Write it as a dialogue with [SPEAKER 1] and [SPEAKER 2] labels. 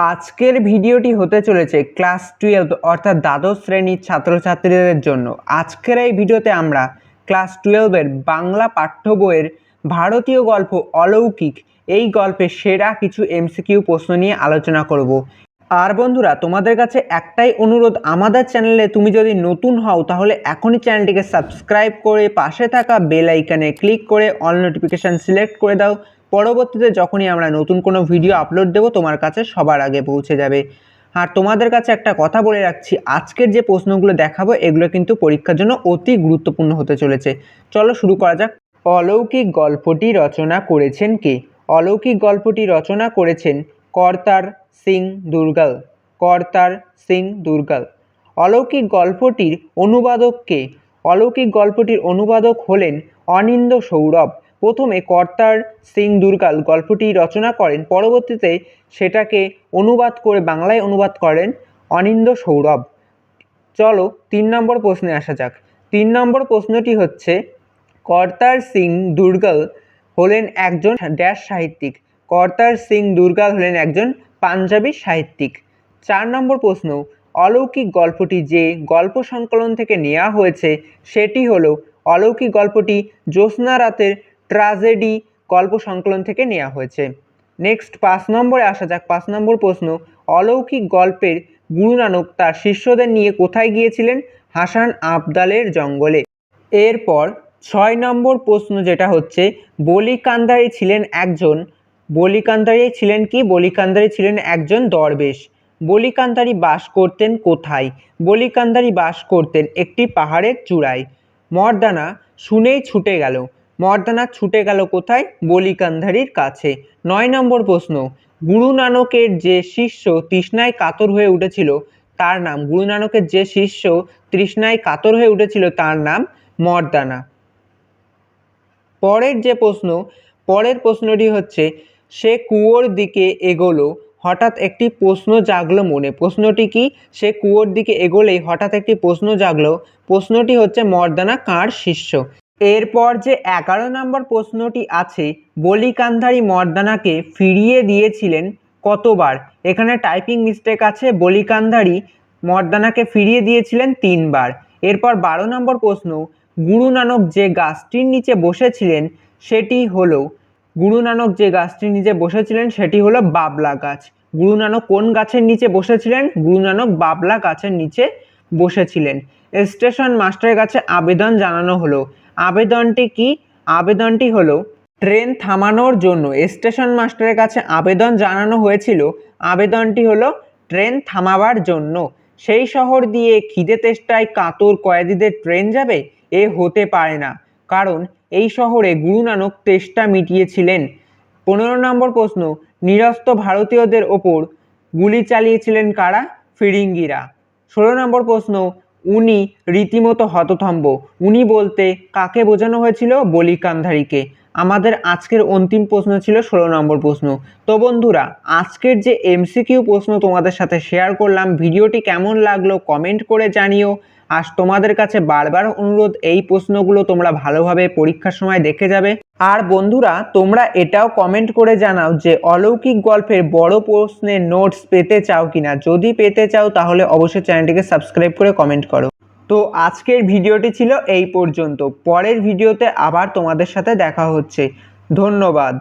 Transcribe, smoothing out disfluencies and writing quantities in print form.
[SPEAKER 1] আজকের ভিডিওটি হতে চলেছে ক্লাস 12 অর্থাৎ দ্বাদশ শ্রেণীর ছাত্রছাত্রীদের জন্য। আজকের এই ভিডিওতে আমরা ক্লাস 12-এর বাংলা পাঠ্য বইয়ের ভারতীয় গল্প অলৌকিক এই গল্পের সেরা কিছু এমসিকিউ প্রশ্ন নিয়ে আলোচনা করব। আর বন্ধুরা, তোমাদের কাছে একটাই অনুরোধ, আমাদের চ্যানেলে তুমি যদি নতুন হও তাহলে এখনই চ্যানেলটিকে সাবস্ক্রাইব করে পাশে থাকা বেল আইকনে ক্লিক করে অল নোটিফিকেশান সিলেক্ট করে দাও। পরবর্তীতে যখনই আমরা নতুন কোনো ভিডিও আপলোড দেব তোমার কাছে সবার আগে পৌঁছে যাবে। আর তোমাদের কাছে একটা কথা বলে রাখছি, আজকের যে প্রশ্নগুলো দেখাবো এগুলো কিন্তু পরীক্ষার জন্য অতি গুরুত্বপূর্ণ হতে চলেছে। চলো শুরু করা যাক। অলৌকিক গল্পটি রচনা করেছেন কে? অলৌকিক গল্পটি রচনা করেছেন কর্তার সিং দুর্গাল। কর্তার সিং দুর্গাল। অলৌকিক গল্পটির অনুবাদক কে? অলৌকিক গল্পটির অনুবাদক হলেন অনিন্দ সৌরভ। প্রথমে কর্তার সিং দুর্গাল গল্পটি রচনা করেন, পরবর্তীতে সেটাকে অনুবাদ করে বাংলায় অনুবাদ করেন অনিন্দ সৌরভ। চলো 3 নম্বর প্রশ্নে আসা যাক। 3 নম্বর প্রশ্নটি হচ্ছে, কর্তার সিং দুর্গাল হলেন একজন ড্যাশ সাহিত্যিক। কর্তার সিং দুর্গাল হলেন একজন পাঞ্জাবি সাহিত্যিক। 4 নম্বর প্রশ্ন, অলৌকিক গল্পটি যে গল্প সংকলন থেকে নেওয়া হয়েছে সেটি হলো, অলৌকিক গল্পটি জ্যোৎস্না রাতের ট্র্যাজেডি গল্প সংকলন থেকে নেওয়া হয়েছে। নেক্সট 5 নম্বরে আসা যাক। 5 নম্বর প্রশ্ন, অলৌকিক গল্পের গুরু নানক তার শিষ্যদের নিয়ে কোথায় গিয়েছিলেন? হাসান আবদালের জঙ্গলে। এরপর 6 নম্বর প্রশ্ন যেটা হচ্ছে, বলি কান্দারি ছিলেন একজন, বলি কান্দারি ছিলেন কি? বলি কান্দারি ছিলেন একজন দরবেশ। বলি কান্দারি বাস করতেন কোথায়? বলি কান্দারি বাস করতেন একটি পাহাড়ের চূড়ায়। মর্দানা শুনেই ছুটে গেল। মর্দানা ছুটে গেল কোথায়? বলি কান্দারির কাছে। 9 নম্বর প্রশ্ন, গুরু নানকের যে শিষ্য তৃষ্ণায় কাতর হয়ে উঠেছিল তার নাম? গুরু নানকের যে শিষ্য তৃষ্ণায় কাতর হয়ে উঠেছিল তার নাম মর্দানা। পরের প্রশ্নটি হচ্ছে, সে কুয়োর দিকে এগোলো, হঠাৎ একটি প্রশ্ন জাগলো মনে। প্রশ্নটি কি? সে কুয়োর দিকে এগোলেই হঠাৎ একটি প্রশ্ন জাগলো। প্রশ্নটি হচ্ছে, মর্দানা কার শিষ্য? এরপর যে 11 নম্বর প্রশ্নটি আছে, বলি কান্দারি মর্দানাকে ফিরিয়ে দিয়েছিলেন কতবার? এখানে টাইপিং মিস্টেক আছে। বলি কান্দারি মর্দানাকে ফিরিয়ে দিয়েছিলেন 3 বার। এরপর 12 নম্বর প্রশ্ন, গুরু নানক যে গাছটির নিচে বসেছিলেন সেটি হলো, গুরু নানক যে গাছটির নিচে বসেছিলেন সেটি হলো বাবলা গাছ। গুরু নানক কোন গাছের নিচে বসেছিলেন? গুরু নানক বাবলা গাছের নিচে বসেছিলেন। স্টেশন মাস্টারের কাছে আবেদন জানানো হলো। আবেদনটি কি? আবেদনটি হলো ট্রেন থামানোর জন্য। স্টেশন মাস্টারের কাছে আবেদন জানানো হয়েছিল। আবেদনটি হলো ট্রেন থামাবার জন্য। সেই শহর দিয়ে খিদে তেষ্টায় কাতর কয়েদিদের ট্রেন যাবে? এ হতে পারে না, কারণ এই শহরে গুরু নানক তেষ্টা মিটিয়েছিলেন। 15 নম্বর প্রশ্ন, নিরস্ত্র ভারতীয়দের ওপর গুলি চালিয়েছিলেন কারা? ফিরিঙ্গিরা। 16 নম্বর প্রশ্ন, উনি রীতিমতো হতভম্ব। উনি বলতে কাকে বোঝানো হয়েছিল? বলি কান্দারিকে। আমাদের আজকের অন্তিম প্রশ্ন ছিল 16 নম্বর প্রশ্ন। তো বন্ধুরা, আজকের যে এমসিকিউ প্রশ্ন তোমাদের সাথে শেয়ার করলাম, ভিডিওটি কেমন লাগলো কমেন্ট করে জানিও। আর তোমাদের কাছে বারবার অনুরোধ, এই প্রশ্নগুলো তোমরা ভালোভাবে পরীক্ষার সময় দেখে যাবে। আর বন্ধুরা, তোমরা এটাও কমেন্ট করে জানাও যে অলৌকিক গল্পের বড় প্রশ্নের নোটস পেতে চাও কিনা। যদি পেতে চাও তাহলে অবশ্যই চ্যানেলটিকে সাবস্ক্রাইব করে কমেন্ট করো। তো আজকের ভিডিওটি ছিল এই পর্যন্ত। পরের ভিডিওতে আবার তোমাদের সাথে দেখা হচ্ছে। ধন্যবাদ।